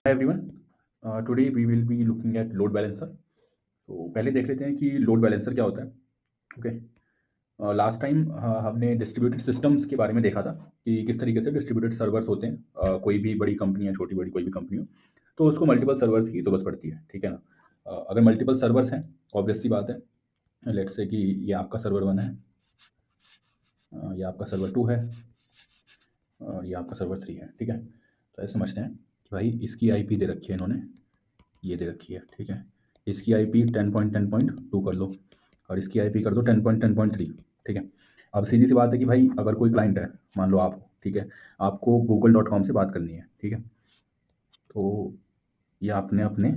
Hi everyone, today we will be looking at load balancer. तो पहले देख लेते हैं कि लोड बैलेंसर क्या होता है। ओके, लास्ट टाइम हमने डिस्ट्रीब्यूटेड सिस्टम्स के बारे में देखा था कि किस तरीके से डिस्ट्रीब्यूटेड सर्वर्स होते हैं। कोई भी बड़ी कंपनी है, छोटी बड़ी कोई भी कंपनी हो, तो उसको मल्टीपल सर्वर्स की ज़रूरत पड़ती है, ठीक है ना। अगर मल्टीपल सर्वर्स हैं, ऑब्वियस सी बात है। लेट्स से कि ये आपका सर्वर 1 है, ये आपका सर्वर 2 है, और ये आपका सर्वर 3 है, ठीक है। तो ऐसे समझते हैं कि भाई इसकी आईपी दे रखी है इन्होंने, ये दे रखी है, ठीक है। इसकी आईपी 10.10.2 कर लो, और इसकी आईपी कर दो 10.10.3, ठीक है। अब सीधी सी बात है कि भाई अगर कोई क्लाइंट है, मान लो आप, ठीक है, आपको google.com से बात करनी है, ठीक है। तो ये आपने अपने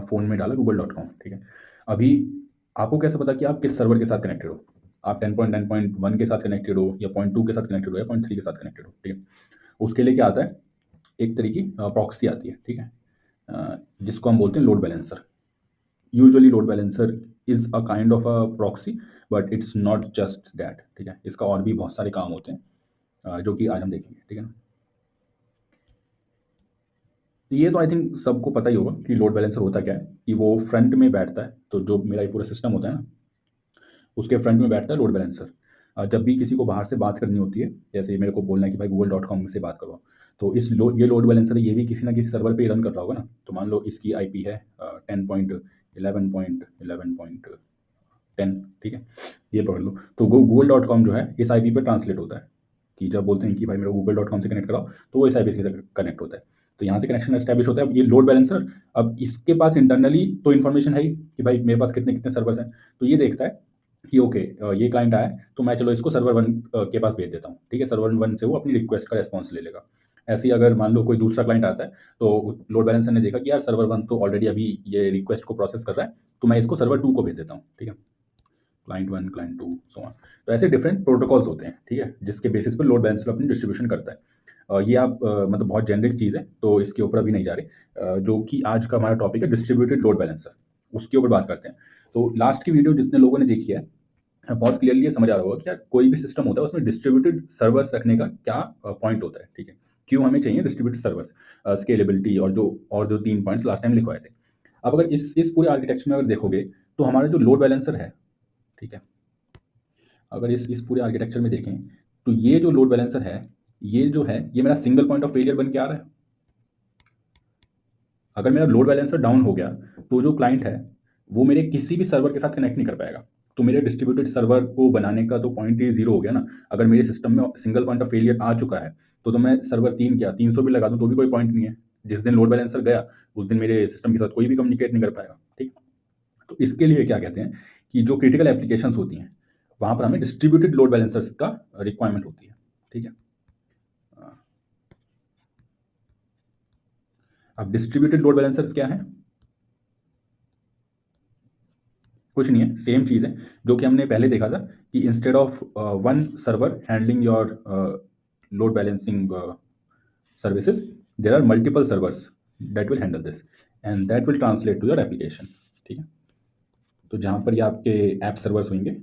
फ़ोन में डाला google.com, ठीक है। अभी आपको कैसे पता कि आप किस सर्वर के साथ कनेक्टेड हो? आप 10.10.1 के साथ कनेक्टेड हो, या 0.2 के साथ कनेक्टेड हो, या 0.3 के साथ कनेक्टेड हो, ठीक है। उसके लिए क्या आता है, एक तरह की प्रॉक्सी आती है, ठीक है, जिसको हम बोलते हैं load balancer. Usually load balancer is a kind of a proxy, but it's not just that, ठीक है। इसका और भी बहुत सारे काम होते हैं, जो कि आज हम देखेंगे, ठीक है ना। तो ये तो आई थिंक सबको पता ही होगा कि लोड बैलेंसर होता क्या है, कि वो फ्रंट में बैठता है। तो जो मेरा ये पूरा सिस्टम होता है ना, उसके फ्रंट में बैठता है लोड बैलेंसर। जब भी किसी को बाहर से बात करनी होती है, जैसे मेरे को बोलना है कि भाई google.com से बात करो, तो ये लोड बैलेंसर है, ये भी किसी ना किसी सर्वर पे रन कर रहा होगा ना। तो मान लो इसकी आईपी है 10.11.11.10, ठीक है, ये पकड़ लो। तो google.com जो है इस आईपी पे ट्रांसलेट होता है, कि जब बोलते हैं कि भाई मेरे को google.com से कनेक्ट कराओ, तो वो इस आईपी से कनेक्ट होता है। तो यहाँ से कनेक्शन एस्टैब्लिश होता है। ये लोड बैलेंसर, अब इसके पास इंटरनली तो इन्फॉर्मेशन है ही कि भाई मेरे पास कितने कितने सर्वर्स हैं। तो ये देखता है कि ओके, ये क्लाइंट आया है, तो मैं चलो इसको सर्वर 1 के पास भेज देता हूँ, ठीक है। सर्वर 1 से वो अपनी रिक्वेस्ट का रिस्पॉन्स ले लेगा। ऐसे ही अगर मान लो कोई दूसरा क्लाइंट आता है, तो लोड बैलेंसर ने देखा कि यार सर्वर 1 तो ऑलरेडी अभी ये रिक्वेस्ट को प्रोसेस कर रहा है, तो मैं इसको सर्वर 2 को भेज देता हूँ, ठीक है। Client 1, client 2, so on. तो ऐसे डिफरेंट प्रोटोकॉल्स होते हैं, ठीक है, जिसके बेसिस पर लोड बैलेंसर अपनी डिस्ट्रीब्यूशन करता है। ये आप मतलब बहुत जेनरिक चीज़ है, तो इसके ऊपर अभी नहीं जा रहे। जो कि आज का हमारा टॉपिक है डिस्ट्रीब्यूटेड लोड बैलेंसर, उसके ऊपर बात करते हैं। तो लास्ट की वीडियो जितने लोगों ने देखी है, बहुत क्लियरली ये समझ आ रहा होगा कि यार कोई भी सिस्टम होता है उसमें डिस्ट्रीब्यूटेड सर्वर्स रखने का क्या पॉइंट होता है, ठीक है। क्यों हमें चाहिए डिस्ट्रीब्यूटेड सर्वर्स, स्केलेबिलिटी, और जो 3 पॉइंट्स लास्ट टाइम लिखवाए थे। अब अगर इस पूरे आर्किटेक्चर में अगर देखोगे, तो हमारा जो लोड बैलेंसर है, ठीक है, अगर इस पूरे आर्किटेक्चर में देखें, तो ये जो लोड बैलेंसर है, ये जो है, ये मेरा सिंगल पॉइंट ऑफ फेलियर बन के आ रहा है। अगर मेरा लोड बैलेंसर डाउन हो गया, तो जो क्लाइंट है वो मेरे किसी भी सर्वर के साथ कनेक्ट नहीं कर पाएगा। तो मेरे डिस्ट्रीब्यूटेड सर्वर को बनाने का तो पॉइंट ही जीरो हो गया ना। अगर मेरे सिस्टम में सिंगल पॉइंट ऑफ फेलियर आ चुका है, तो मैं सर्वर 3 क्या 300 भी लगा दूं तो भी कोई पॉइंट नहीं है। जिस दिन लोड बैलेंसर गया, उस दिन मेरे सिस्टम के साथ कोई भी कम्युनिकेट नहीं कर पाएगा, ठीक। तो इसके लिए क्या कहते हैं, कि जो क्रिटिकल एप्लीकेशंस होती हैं, वहाँ पर हमें डिस्ट्रीब्यूटेड लोड बैलेंसर्स का रिक्वायरमेंट होती है, ठीक है। अब डिस्ट्रीब्यूटेड लोड बैलेंसर्स क्या है? कुछ नहीं है, सेम चीज़ है जो कि हमने पहले देखा था, कि instead of one server handling your load balancing services, there are multiple servers that will handle this, and that will translate to your application, ठीक है। तो जहाँ पर ये आपके ऐप सर्वर्स होंगे,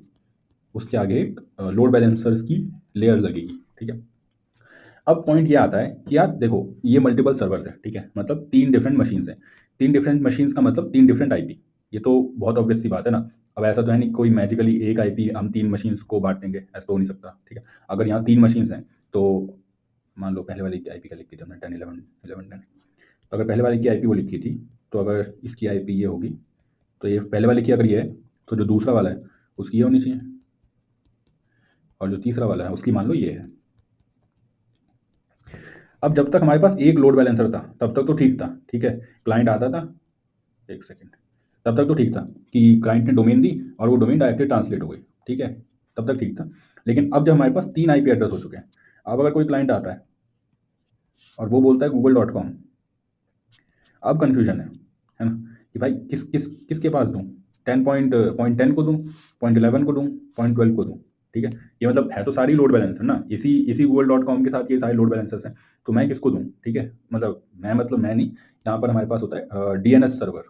उसके आगे एक लोड बैलेंसर्स की लेयर लगेगी, ठीक है। अब पॉइंट ये आता है कि यार देखो, ये मल्टीपल सर्वर्स है, ठीक है, मतलब 3 डिफरेंट मशीन्स हैं। 3 डिफरेंट मशीन्स का मतलब 3 डिफरेंट आईपी। ये तो बहुत ऑब्वियस सी बात है ना। अब ऐसा तो है नहीं कोई मैजिकली एक आईपी हम 3 मशीन्स को बांट देंगे, ऐसा तो हो नहीं सकता, ठीक है। अगर यहाँ 3 मशीन्स हैं, तो मान लो पहले वाली की आईपी क्या लिखी थी हमने, 10 11 11 10। तो अगर पहले वाले की आईपी वो लिखी थी, तो अगर इसकी आईपी ये होगी, तो ये पहले वाले की अगर ये है, तो जो दूसरा वाला है उसकी ये होनी चाहिए, और जो तीसरा वाला है उसकी मान लो ये है। अब जब तक हमारे पास एक लोड बैलेंसर था, तब तक तो ठीक था, ठीक है। क्लाइंट आता था, एक सेकेंड, तब तक तो ठीक था कि क्लाइंट ने डोमेन दी और वो डोमेन डायरेक्टली ट्रांसलेट हो गई, ठीक है, तब तक ठीक था। लेकिन अब जब हमारे पास 3 आईपी एड्रेस हो चुके हैं, अब अगर कोई क्लाइंट आता है और वो बोलता है google.com, अब कन्फ्यूजन है ना, कि भाई किसके पास दूँ, 10 को दूँ, 0.11 को दूँ, 0.12 को दूँ, ठीक है। ये मतलब है तो सारी लोड बैलेंसर ना, इसी इसी google.com के साथ ये सारे लोड बैलेंसर्स हैं, तो मैं किसको दूँ, ठीक है। मतलब मैं नहीं, यहाँ पर हमारे पास होता है डीएनएस सर्वर,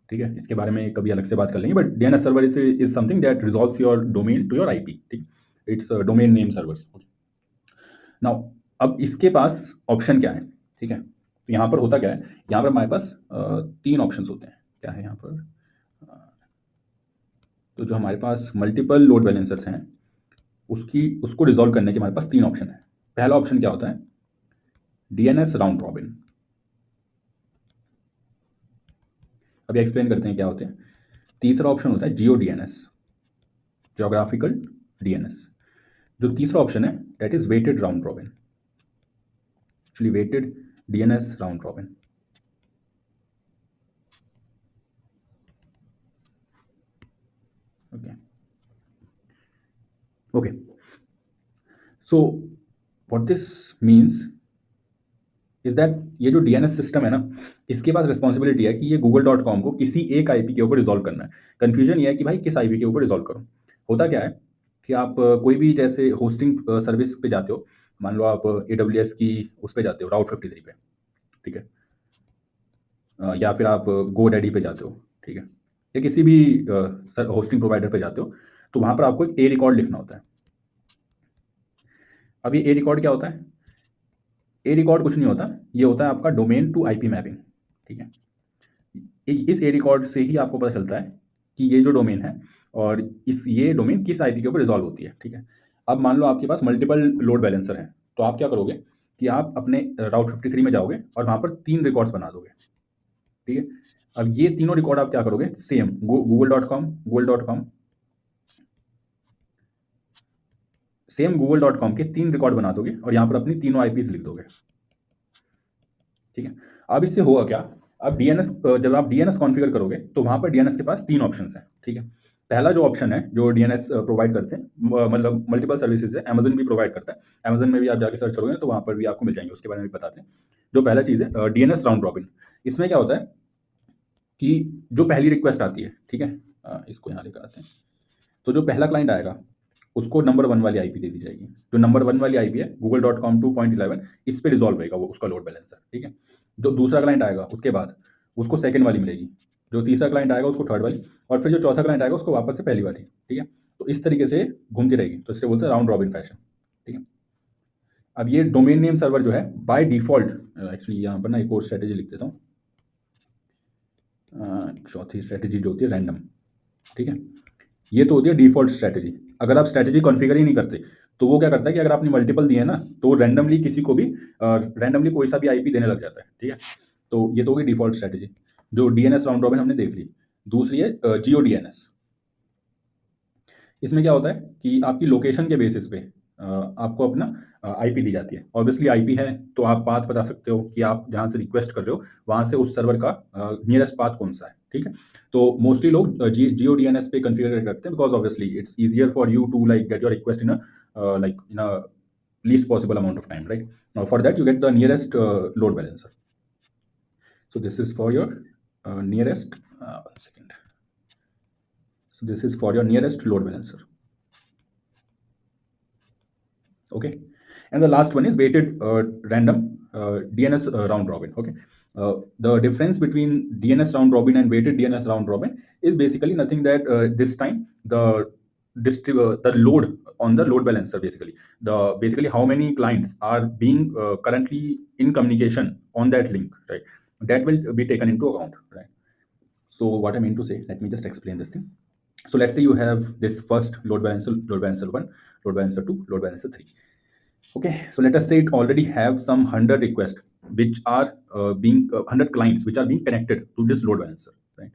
ठीक है। इसके बारे में कभी अलग से बात कर लेंगे, but DNS server is something that resolves your domain to your IP, ठीक। It's domain name servers. Now अब इसके पास ऑप्शन क्या है, ठीक है। तो यहाँ पर होता क्या है, यहाँ पर हमारे पास 3 ऑप्शंस होते हैं। क्या है यहाँ पर? तो जो हमारे पास मल्टीपल लोड बैलेंसर्स हैं, उसको रिज़ॉल्व करने के हमारे पास 3 ऑप्शन हैं। पहला ऑप्शन क्या होता है? DNS round robin. अभी एक्सप्लेन करते हैं क्या होते हैं। तीसरा ऑप्शन होता है जियो डीएनएस, ज्योग्राफिकल डीएनएस। जो तीसरा ऑप्शन है that is weighted round robin, actually weighted DNS round robin. Okay okay, so what this means is that ये जो डीएनएस सिस्टम है ना, इसके पास रिस्पॉन्सिबिलिटी है कि ये google.com को किसी एक आईपी के ऊपर रिजॉल्व करना है। कन्फ्यूजन ये है कि भाई किस आईपी के ऊपर रिजॉल्व करूँ। होता क्या है कि आप कोई भी जैसे होस्टिंग सर्विस पे जाते हो, मान लो आप AWS की उस पे जाते हो राउट 53 पे, ठीक है, या फिर आप GoDaddy पे जाते हो, ठीक है, या किसी भी होस्टिंग प्रोवाइडर पे जाते हो, तो वहाँ पर आपको एक ए रिकॉर्ड लिखना होता है। अब ये ए रिकॉर्ड क्या होता है? ए रिकॉर्ड कुछ नहीं होता, ये होता है आपका डोमेन टू आईपी मैपिंग, ठीक है। इस ए रिकॉर्ड से ही आपको पता चलता है कि ये जो डोमेन है और ये डोमेन किस आईपी के ऊपर रिजॉल्व होती है, ठीक है। अब मान लो आपके पास मल्टीपल लोड बैलेंसर हैं, तो आप क्या करोगे कि आप अपने राउट 53 में जाओगे और वहाँ पर 3 रिकॉर्ड्स बना दोगे, ठीक है। अब ये तीनों रिकॉर्ड आप क्या करोगे, सेम गूगल.com सेम गूगल.com के 3 रिकॉर्ड बना दोगे और यहाँ पर अपनी तीनों आईपीज लिख दोगे, ठीक है। अब इससे होगा क्या? अब डीएनएस, जब आप डीएनएस कॉन्फ़िगर करोगे तो वहाँ पर डीएनएस के पास 3 ऑप्शंस हैं, ठीक है। पहला जो ऑप्शन है जो डीएनएस प्रोवाइड करते हैं, मतलब मल्टीपल सर्विसेज है, अमेज़न भी प्रोवाइड करता है। अमेज़न में भी आप जाके सर्च करोगे तो वहाँ पर भी आपको मिल जाएंगे, उसके बारे में भी बताते हैं। जो पहला चीज़ है डीएनएस राउंड रॉबिन। इसमें क्या होता है कि जो पहली रिक्वेस्ट आती है, ठीक है, इसको यहाँ लेकर आते हैं। तो जो पहला क्लाइंट आएगा उसको नंबर 1 वाली आईपी दे दी जाएगी। जो नंबर 1 वाली आईपी है google.com 2.11, इस पे रिजॉल्व होएगा वो उसका लोड बैलेंसर, ठीक है। जो दूसरा क्लाइंट आएगा उसके बाद उसको सेकंड वाली मिलेगी, जो तीसरा क्लाइंट आएगा उसको थर्ड वाली, और फिर जो चौथा क्लाइंट आएगा उसको वापस से पहली वाली, ठीक है। तो इस तरीके से घूमती रहेगी, तो इससे बोलते हैं राउंड रॉबिन फैशन, ठीक है। अब ये डोमेन नेम सर्वर जो है बाय डिफॉल्ट, एक्चुअली यहाँ पर ना एक और स्ट्रेटेजी लिख देता हूँ। चौथी स्ट्रेटेजी जो होती है रैंडम, ठीक है। ये तो होती है डिफॉल्ट स्ट्रेटेजी। अगर आप स्ट्रेटेजी कॉन्फ़िगर ही नहीं करते तो वो क्या करता है कि अगर आपने मल्टीपल दिए हैं ना, तो रैंडमली किसी को भी रैंडमली कोई सा भी आईपी देने लग जाता है, ठीक है। तो ये तो होगी डिफॉल्ट स्ट्रेटेजी। जो डीएनएस राउंड रॉबिन हमने देख ली। दूसरी है जियो डीएनएस। इसमें क्या होता है कि आपकी लोकेशन के बेसिस पे आपको अपना आईपी दी जाती है। ऑब्वियसली आईपी है तो आप पाथ बता सकते हो कि आप जहाँ से रिक्वेस्ट कर रहे हो वहाँ से उस सर्वर का नियरेस्ट पाथ कौन सा है, ठीक है। तो मोस्टली लोग जियो डीएनएस पे कन्फिगर करते हैं, because obviously it's easier for you to like get your request in a least possible amount of time, right? Now for that you get the nearest load balancer. So this is for your nearest, one second. So this is for your nearest load balancer. Okay, and the last one is weighted random DNS round robin. Okay, the difference between DNS round robin and weighted DNS round robin is basically nothing that this time the load on the load balancer, basically how many clients are being currently in communication on that link, right? That will be taken into account, right? So what I mean to say, let me just explain this thing. So let's say you have this first load balancer 1, load balancer 2, load balancer 3. Okay, so let us say it already have some 100 requests which are being 100 clients which are being connected to this load balancer, right?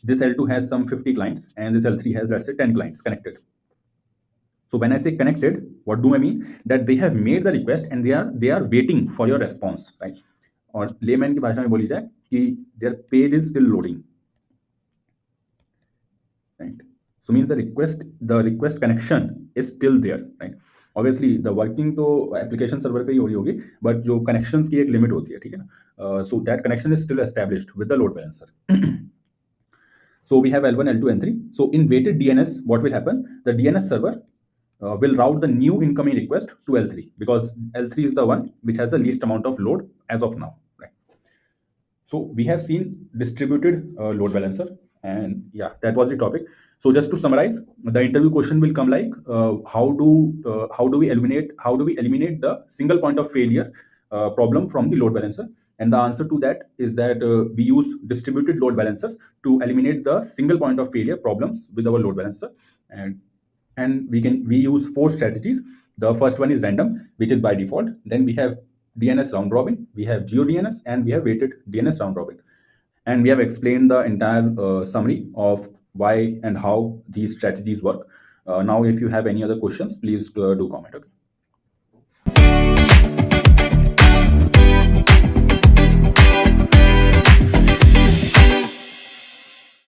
This L2 has some 50 clients and this L3 has, let's say, 10 clients connected. So when I say connected, what do I mean? That they have made the request and they are waiting for your response, right? और layman की भाषा में बोली जाए कि their page is still loading, right? So means the request connection is still there, right? Obviously the working तो application server पे ही हो रही होगी, but जो connections की एक limit होती है, ठीक है ना? So that connection is still established with the load balancer. So we have L1, L2, and 3. So in weighted DNS, what will happen? The DNS server will route the new incoming request to L3 because L3 is the one which has the least amount of load as of now, right? So we have seen distributed load balancer, and yeah, that was the topic. So just to summarize, the interview question will come like, how do we eliminate the single point of failure problem from the load balancer, And the answer to that is that we use distributed load balancers to eliminate the single point of failure problems with our load balancer. And we use four strategies. The first one is random, which is by default. Then we have DNS round robin, we have geo DNS, and we have weighted DNS round robin. And we have explained the entire summary of why and how these strategies work. Now, if you have any other questions, please do comment. Okay.